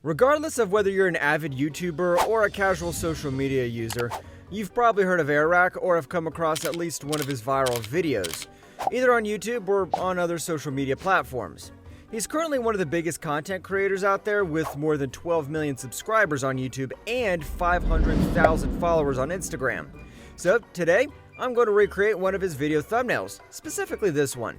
Regardless of whether you're an avid YouTuber or a casual social media user, you've probably heard of Airrack or have come across at least one of his viral videos, either on YouTube or on other social media platforms. He's currently one of the biggest content creators out there with more than 12 million subscribers on YouTube and 500,000 followers on Instagram. So today, I'm going to recreate one of his video thumbnails, specifically this one.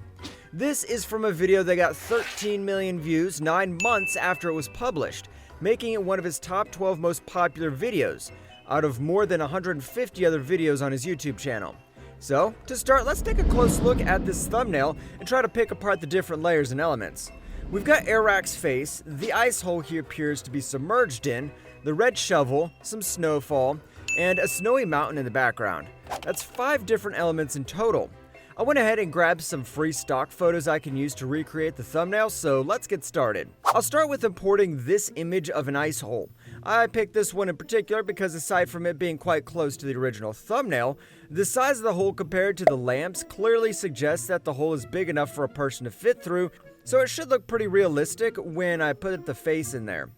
This is from a video that got 13 million views 9 months after it was published, making it one of his top 12 most popular videos, out of more than 150 other videos on his YouTube channel. So, to start, let's take a close look at this thumbnail and try to pick apart the different layers and elements. We've got Airrack's face, the ice hole he appears to be submerged in, the red shovel, some snowfall, and a snowy mountain in the background. That's 5 different elements in total. I went ahead and grabbed some free stock photos I can use to recreate the thumbnail, so let's get started. I'll start with importing this image of an ice hole. I picked this one in particular because aside from it being quite close to the original thumbnail, the size of the hole compared to the lamps clearly suggests that the hole is big enough for a person to fit through, so it should look pretty realistic when I put the face in there.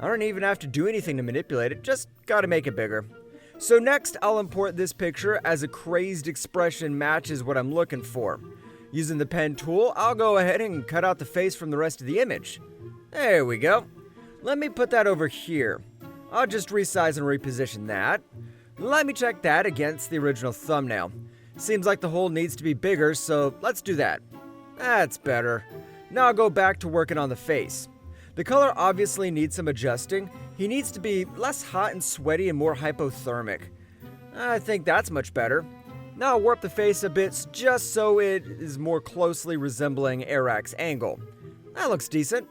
I don't even have to do anything to manipulate it, just gotta make it bigger. So next, I'll import this picture as a crazed expression matches what I'm looking for. Using the pen tool, I'll go ahead and cut out the face from the rest of the image. There we go. Let me put that over here. I'll just resize and reposition that. Let me check that against the original thumbnail. Seems like the hole needs to be bigger, so let's do that. That's better. Now I'll go back to working on the face. The color obviously needs some adjusting. He needs to be less hot and sweaty and more hypothermic. I think that's much better. Now I'll warp the face a bit just so it is more closely resembling Airrack's angle. That looks decent.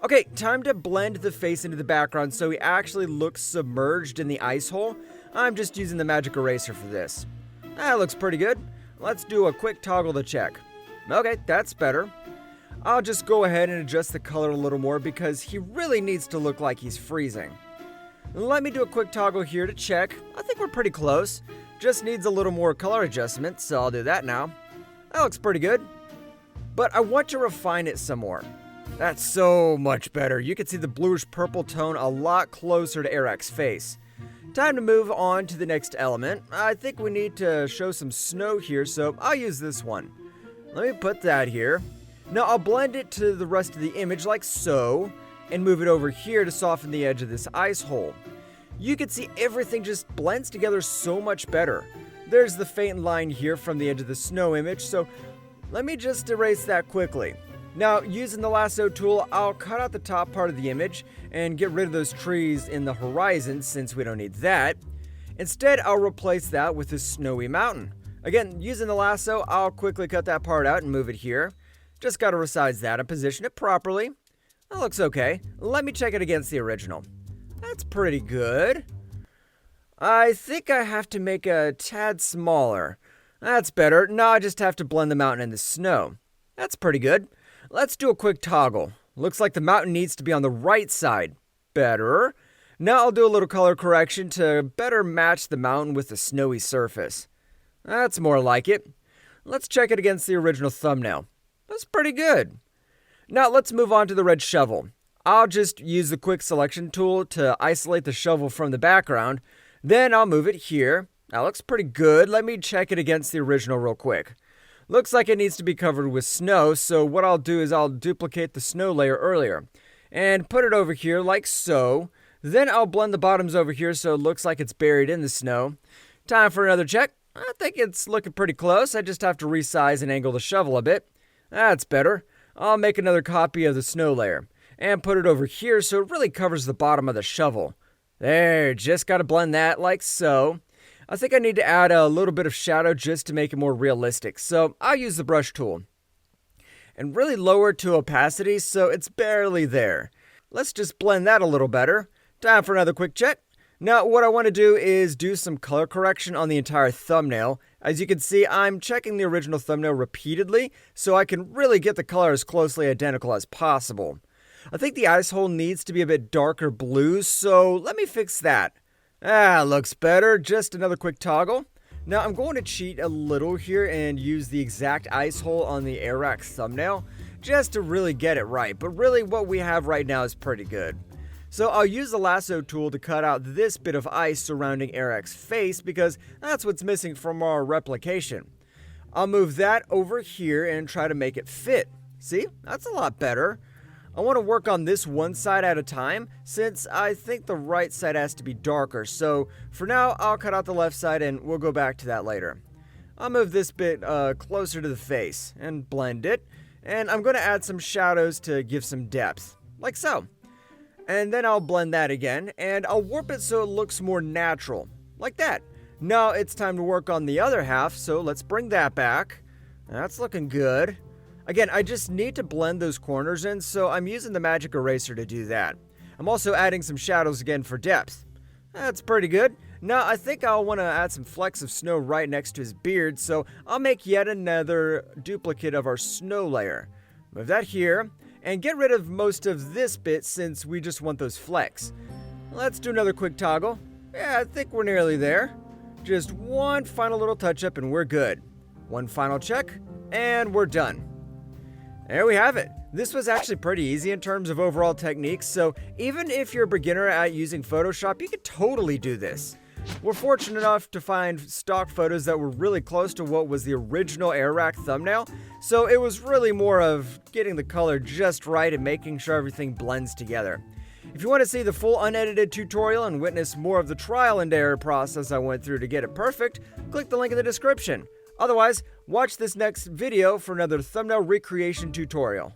Okay, time to blend the face into the background so he actually looks submerged in the ice hole. I'm just using the magic eraser for this. That looks pretty good. Let's do a quick toggle to check. Okay, that's better. I'll just go ahead and adjust the color a little more because he really needs to look like he's freezing. Let me do a quick toggle here to check. I think we're pretty close. Just needs a little more color adjustment, so I'll do that now. That looks pretty good. But I want to refine it some more. That's so much better. You can see the bluish purple tone a lot closer to Airrack's face. Time to move on to the next element. I think we need to show some snow here, so I'll use this one. Let me put that here. Now I'll blend it to the rest of the image like so, and move it over here to soften the edge of this ice hole. You can see everything just blends together so much better. There's the faint line here from the edge of the snow image, so let me just erase that quickly. Now using the lasso tool, I'll cut out the top part of the image and get rid of those trees in the horizon since we don't need that. Instead, I'll replace that with this snowy mountain. Again, using the lasso, I'll quickly cut that part out and move it here. Just gotta resize that and position it properly. That looks okay. Let me check it against the original. That's pretty good. I think I have to make a tad smaller. That's better. Now I just have to blend the mountain in the snow. That's pretty good. Let's do a quick toggle. Looks like the mountain needs to be on the right side. Better. Now I'll do a little color correction to better match the mountain with the snowy surface. That's more like it. Let's check it against the original thumbnail. That's pretty good. Now let's move on to the red shovel. I'll just use the quick selection tool to isolate the shovel from the background. Then I'll move it here. That looks pretty good. Let me check it against the original real quick. Looks like it needs to be covered with snow, so what I'll do is I'll duplicate the snow layer earlier and put it over here like so. Then I'll blend the bottoms over here so it looks like it's buried in the snow. Time for another check. I think it's looking pretty close. I just have to resize and angle the shovel a bit. That's better. I'll make another copy of the snow layer and put it over here so it really covers the bottom of the shovel. There, just gotta blend that like so. I think I need to add a little bit of shadow just to make it more realistic, so I'll use the brush tool. And really lower it to opacity so it's barely there. Let's just blend that a little better. Time for another quick check. Now what I want to do is do some color correction on the entire thumbnail. As you can see, I'm checking the original thumbnail repeatedly so I can really get the color as closely identical as possible. I think the ice hole needs to be a bit darker blue, so let me fix that. Looks better. Just another quick toggle. Now I'm going to cheat a little here and use the exact ice hole on the Airrack thumbnail just to really get it right, but really what we have right now is pretty good. So I'll use the lasso tool to cut out this bit of ice surrounding Airrack's face because that's what's missing from our replication. I'll move that over here and try to make it fit. See, that's a lot better. I want to work on this one side at a time since I think the right side has to be darker. So for now, I'll cut out the left side and we'll go back to that later. I'll move this bit closer to the face and blend it. And I'm going to add some shadows to give some depth, like so. And then I'll blend that again and I'll warp it so it looks more natural, like that. Now it's time to work on the other half, so let's bring that back. That's looking good. Again, I just need to blend those corners in, so I'm using the magic eraser to do that. I'm also adding some shadows again for depth. That's pretty good. Now, I think I'll want to add some flecks of snow right next to his beard, so I'll make yet another duplicate of our snow layer. Move that here, and get rid of most of this bit since we just want those flecks. Let's do another quick toggle. Yeah, I think we're nearly there. Just one final little touch-up and we're good. One final check, and we're done. There we have it. This was actually pretty easy in terms of overall techniques, so even if you're a beginner at using Photoshop, you could totally do this. We're fortunate enough to find stock photos that were really close to what was the original Airrack thumbnail, so it was really more of getting the color just right and making sure everything blends together. If you want to see the full unedited tutorial and witness more of the trial and error process I went through to get it perfect, click the link in the description. Otherwise, watch this next video for another thumbnail recreation tutorial.